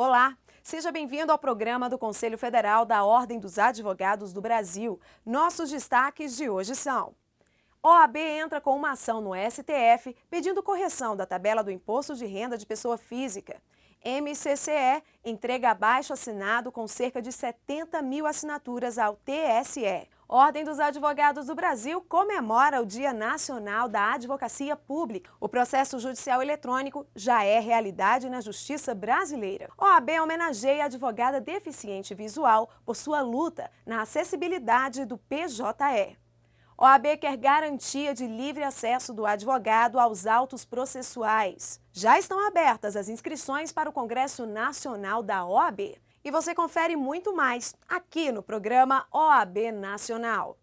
Olá, seja bem-vindo ao programa do Conselho Federal da Ordem dos Advogados do Brasil. Nossos destaques de hoje são: OAB entra com uma ação no STF pedindo correção da tabela do Imposto de Renda de Pessoa Física. MCCE entrega abaixo-assinado com cerca de 70 mil assinaturas ao TSE. Ordem dos Advogados do Brasil comemora o Dia Nacional da Advocacia Pública. O processo judicial eletrônico já é realidade na Justiça brasileira. OAB homenageia a advogada deficiente visual por sua luta na acessibilidade do PJE. OAB quer garantia de livre acesso do advogado aos autos processuais. Já estão abertas as inscrições para o Congresso Nacional da OAB. E você confere muito mais aqui no programa OAB Nacional.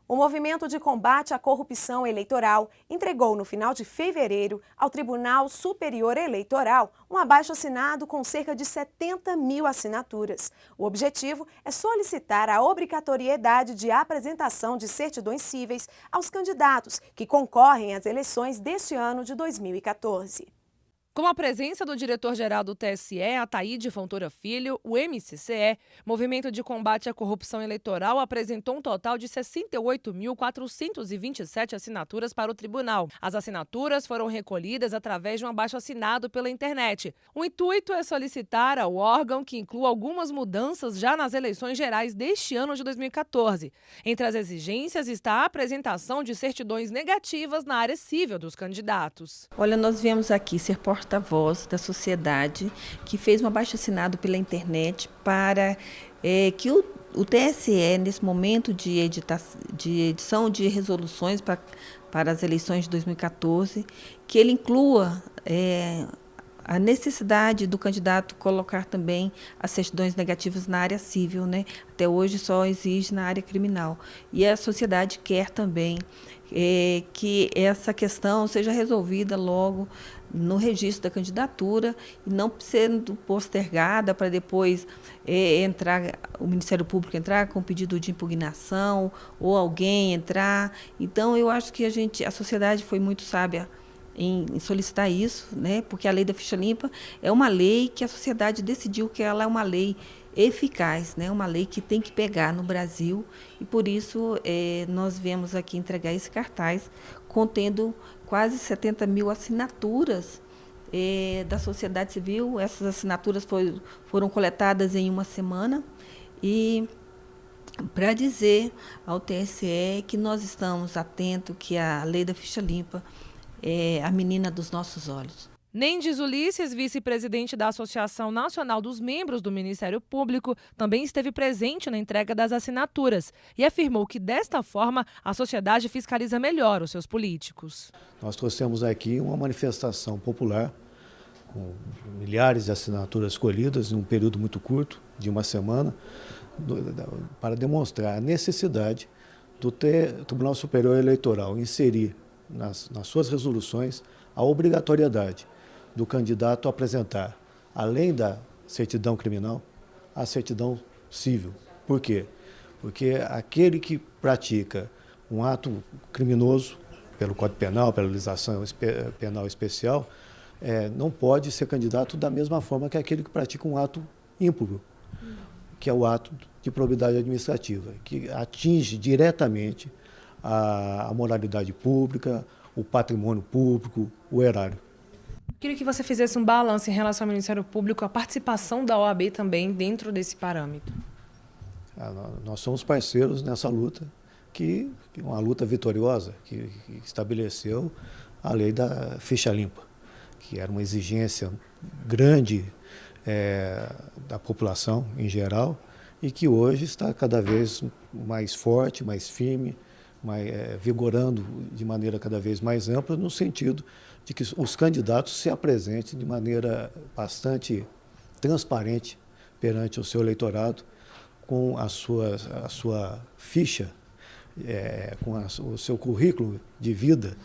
O Movimento de Combate à Corrupção Eleitoral entregou no final de fevereiro ao Tribunal Superior Eleitoral um abaixo-assinado com cerca de 70 mil assinaturas. O objetivo é solicitar a obrigatoriedade de apresentação de certidões cíveis aos candidatos que concorrem às eleições deste ano de 2014. Com a presença do diretor-geral do TSE, Ataíde Fontoura Filho, o MCCE, Movimento de Combate à Corrupção Eleitoral, apresentou um total de 68.427 assinaturas para o tribunal. As assinaturas foram recolhidas através de um abaixo-assinado pela internet. O intuito é solicitar ao órgão que inclua algumas mudanças já nas eleições gerais deste ano de 2014. Entre as exigências está a apresentação de certidões negativas na área civil dos candidatos. Olha, nós viemos aqui ser porta-voz da sociedade que fez um abaixo-assinado pela internet para que o TSE, nesse momento de edição de resoluções para as eleições de 2014, que ele inclua a necessidade do candidato colocar também as certidões negativas na área civil, né? Até hoje só exige na área criminal. E a sociedade quer também que essa questão seja resolvida logo no registro da candidatura e não sendo postergada para depois o Ministério Público entrar com pedido de impugnação ou alguém entrar. Então, eu acho que a sociedade foi muito sábia em solicitar isso, né? Porque a lei da ficha limpa é uma lei que a sociedade decidiu que ela é uma lei eficaz, né? Uma lei que tem que pegar no Brasil e, por isso, nós viemos aqui entregar esse cartaz contendo quase 70 mil assinaturas da sociedade civil. Essas assinaturas foram coletadas em uma semana e para dizer ao TSE que nós estamos atentos, que a lei da ficha limpa é a menina dos nossos olhos. Nendes Ulisses, vice-presidente da Associação Nacional dos Membros do Ministério Público, também esteve presente na entrega das assinaturas e afirmou que, desta forma, a sociedade fiscaliza melhor os seus políticos. Nós trouxemos aqui uma manifestação popular, com milhares de assinaturas colhidas em um período muito curto, de uma semana, para demonstrar a necessidade do Tribunal Superior Eleitoral inserir nas suas resoluções a obrigatoriedade do candidato apresentar, além da certidão criminal, a certidão civil. Por quê? Porque aquele que pratica um ato criminoso, pelo Código Penal, pela legislação penal especial, não pode ser candidato da mesma forma que aquele que pratica um ato ímpuro, que é o ato de probidade administrativa, que atinge diretamente a moralidade pública, o patrimônio público, o erário. Queria que você fizesse um balanço em relação ao Ministério Público, a participação da OAB também dentro desse parâmetro. Nós somos parceiros nessa luta, que é uma luta vitoriosa, que estabeleceu a lei da ficha limpa, que era uma exigência grande da população em geral e que hoje está cada vez mais forte, mais firme, vigorando de maneira cada vez mais ampla, no sentido de que os candidatos se apresentem de maneira bastante transparente perante o seu eleitorado, com a sua ficha, com o seu currículo de vida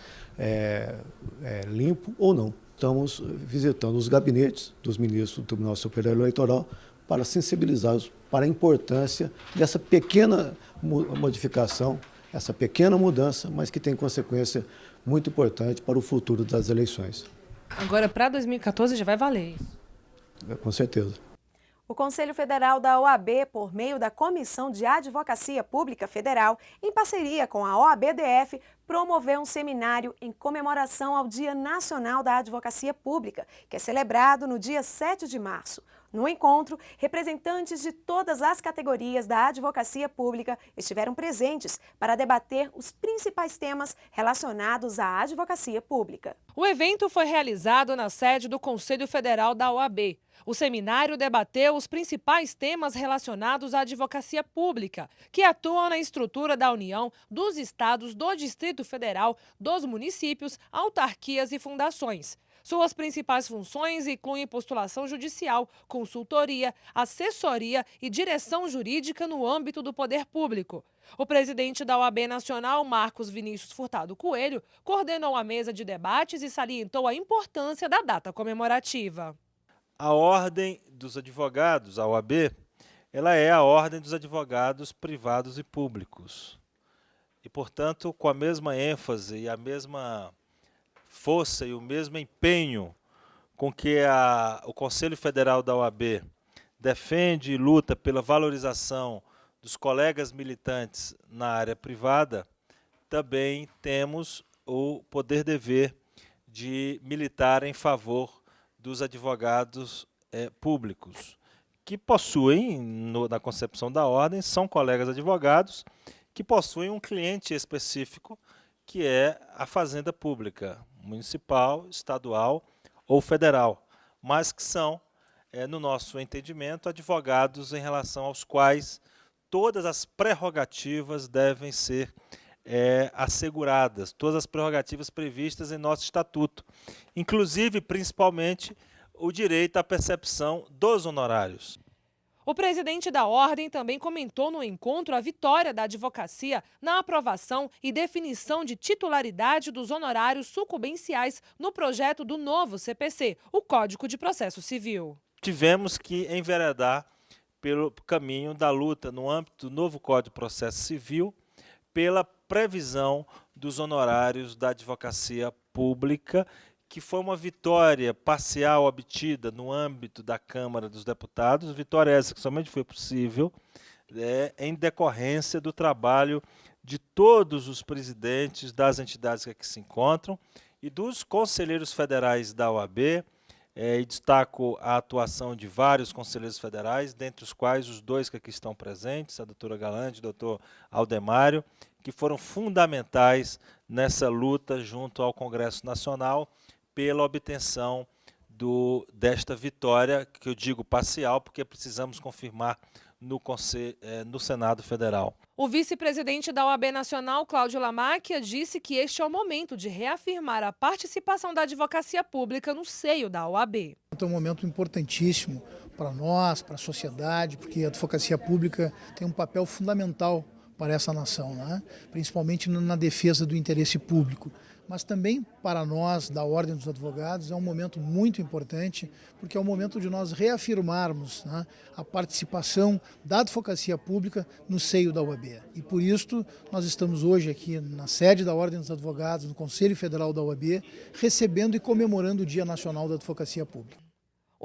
limpo ou não. Estamos visitando os gabinetes dos ministros do Tribunal Superior Eleitoral para sensibilizá-los para a importância dessa pequena modificação, essa pequena mudança, mas que tem consequência muito importante para o futuro das eleições. Agora, para 2014 já vai valer isso. Com certeza. O Conselho Federal da OAB, por meio da Comissão de Advocacia Pública Federal, em parceria com a OAB-DF, promoveu um seminário em comemoração ao Dia Nacional da Advocacia Pública, que é celebrado no dia 7 de março. No encontro, representantes de todas as categorias da advocacia pública estiveram presentes para debater os principais temas relacionados à advocacia pública. O evento foi realizado na sede do Conselho Federal da OAB. O seminário debateu os principais temas relacionados à advocacia pública, que atuam na estrutura da União, dos estados, do Distrito Federal, dos municípios, autarquias e fundações. Suas principais funções incluem postulação judicial, consultoria, assessoria e direção jurídica no âmbito do poder público. O presidente da OAB Nacional, Marcos Vinícius Furtado Coelho, coordenou a mesa de debates e salientou a importância da data comemorativa. A Ordem dos Advogados, a OAB, ela é a Ordem dos Advogados Privados e Públicos. E, portanto, com a mesma ênfase e a mesma força e o mesmo empenho com que o Conselho Federal da OAB defende e luta pela valorização dos colegas militantes na área privada, também temos o poder-dever de militar em favor dos advogados públicos, que possuem, na concepção da ordem, são colegas advogados que possuem um cliente específico, que é a fazenda pública, municipal, estadual ou federal, mas que são, no nosso entendimento, advogados em relação aos quais todas as prerrogativas devem ser asseguradas, todas as prerrogativas previstas em nosso estatuto, inclusive, principalmente, o direito à percepção dos honorários. O presidente da Ordem também comentou no encontro a vitória da advocacia na aprovação e definição de titularidade dos honorários sucumbenciais no projeto do novo CPC, o Código de Processo Civil. Tivemos que enveredar pelo caminho da luta no âmbito do novo Código de Processo Civil pela previsão dos honorários da advocacia pública, que foi uma vitória parcial obtida no âmbito da Câmara dos Deputados, vitória essa que somente foi possível em decorrência do trabalho de todos os presidentes das entidades que aqui se encontram e dos conselheiros federais da OAB, e destaco a atuação de vários conselheiros federais, dentre os quais os dois que aqui estão presentes, a doutora Galante e o doutor Aldemário, que foram fundamentais nessa luta junto ao Congresso Nacional pela obtenção desta vitória, que eu digo parcial, porque precisamos confirmar no Senado Federal. O vice-presidente da OAB Nacional, Cláudio Lamáquia, disse que este é o momento de reafirmar a participação da advocacia pública no seio da OAB. É um momento importantíssimo para nós, para a sociedade, porque a advocacia pública tem um papel fundamental para essa nação, né? Principalmente na defesa do interesse público. Mas também para nós, da Ordem dos Advogados, é um momento muito importante, porque é o momento de nós reafirmarmos, né, a participação da advocacia pública no seio da OAB. E por isso nós estamos hoje aqui na sede da Ordem dos Advogados, no Conselho Federal da OAB, recebendo e comemorando o Dia Nacional da Advocacia Pública.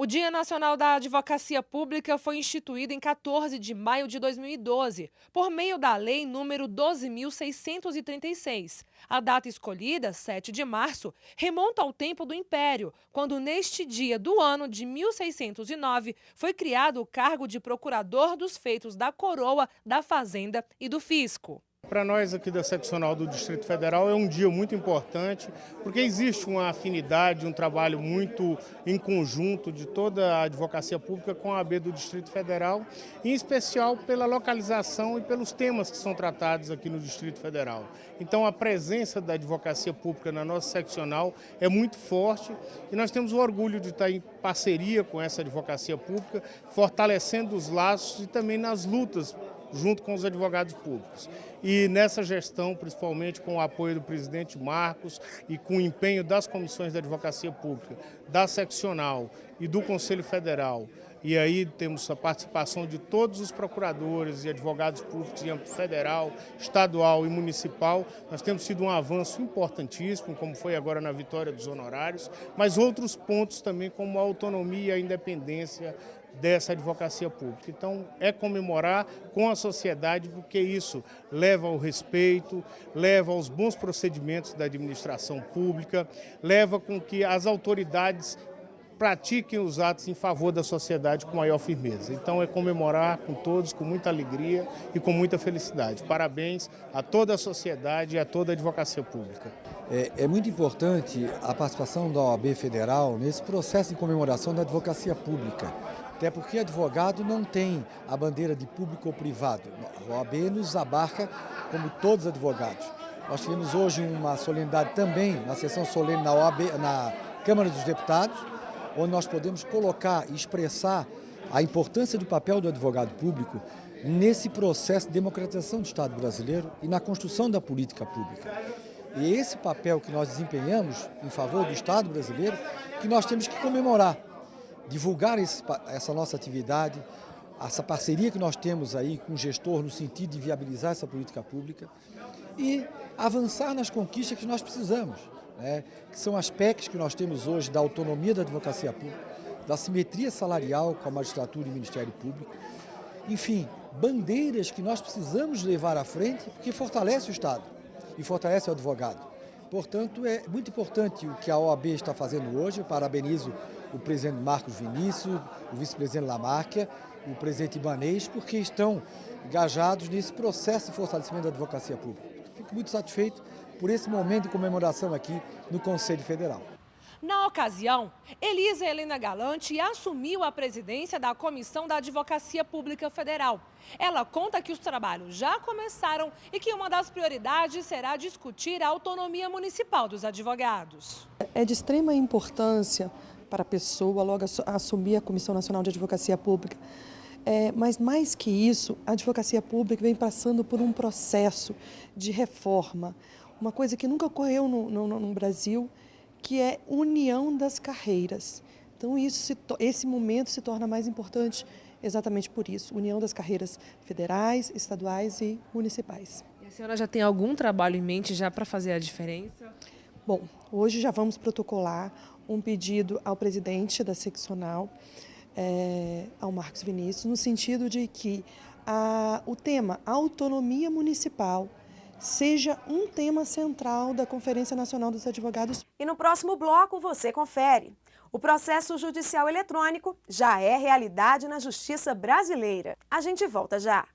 O Dia Nacional da Advocacia Pública foi instituído em 14 de maio de 2012, por meio da Lei nº 12.636. A data escolhida, 7 de março, remonta ao tempo do Império, quando neste dia do ano de 1609 foi criado o cargo de Procurador dos Feitos da Coroa, da Fazenda e do Fisco. Para nós aqui da Seccional do Distrito Federal é um dia muito importante, porque existe uma afinidade, um trabalho muito em conjunto de toda a advocacia pública com a AB do Distrito Federal, em especial pela localização e pelos temas que são tratados aqui no Distrito Federal. Então a presença da advocacia pública na nossa seccional é muito forte e nós temos o orgulho de estar em parceria com essa advocacia pública, fortalecendo os laços e também nas lutas junto com os advogados públicos. E nessa gestão, principalmente com o apoio do presidente Marcos e com o empenho das comissões da Advocacia Pública, da Seccional e do Conselho Federal, e aí temos a participação de todos os procuradores e advogados públicos em âmbito federal, estadual e municipal. Nós temos tido um avanço importantíssimo, como foi agora na vitória dos honorários, mas outros pontos também, como a autonomia e a independência dessa advocacia pública. Então, é comemorar com a sociedade, porque isso leva ao respeito, leva aos bons procedimentos da administração pública, leva com que as autoridades pratiquem os atos em favor da sociedade com maior firmeza. Então é comemorar com todos, com muita alegria e com muita felicidade. Parabéns a toda a sociedade e a toda a advocacia pública. É muito importante a participação da OAB Federal nesse processo de comemoração da advocacia pública. Até porque advogado não tem a bandeira de público ou privado. A OAB nos abarca como todos os advogados. Nós tivemos hoje uma solenidade também, uma sessão solene na OAB, na Câmara dos Deputados, onde nós podemos colocar e expressar a importância do papel do advogado público nesse processo de democratização do Estado brasileiro e na construção da política pública. E esse papel que nós desempenhamos em favor do Estado brasileiro, que nós temos que comemorar, divulgar essa nossa atividade, essa parceria que nós temos aí com o gestor no sentido de viabilizar essa política pública e avançar nas conquistas que nós precisamos. Que são aspectos que nós temos hoje da autonomia da advocacia pública, da simetria salarial com a magistratura e o Ministério Público, enfim, bandeiras que nós precisamos levar à frente porque fortalece o Estado e fortalece o advogado. Portanto, é muito importante o que a OAB está fazendo hoje. Eu parabenizo o presidente Marcos Vinícius, o vice-presidente Lamarquia, o presidente Ibanez, porque estão engajados nesse processo de fortalecimento da advocacia pública. Fico muito satisfeito por esse momento de comemoração aqui no Conselho Federal. Na ocasião, Elisa Helena Galante assumiu a presidência da Comissão da Advocacia Pública Federal. Ela conta que os trabalhos já começaram e que uma das prioridades será discutir a autonomia municipal dos advogados. É de extrema importância para a pessoa logo assumir a Comissão Nacional de Advocacia Pública. Mas mais que isso, a advocacia pública vem passando por um processo de reforma, uma coisa que nunca ocorreu no Brasil, que é união das carreiras. Então, esse momento se torna mais importante exatamente por isso, união das carreiras federais, estaduais e municipais. E a senhora já tem algum trabalho em mente já para fazer a diferença? Bom, hoje já vamos protocolar um pedido ao presidente da seccional, ao Marcos Vinícius, no sentido de que o tema autonomia municipal seja um tema central da Conferência Nacional dos Advogados. E no próximo bloco você confere. O processo judicial eletrônico já é realidade na justiça brasileira. A gente volta já.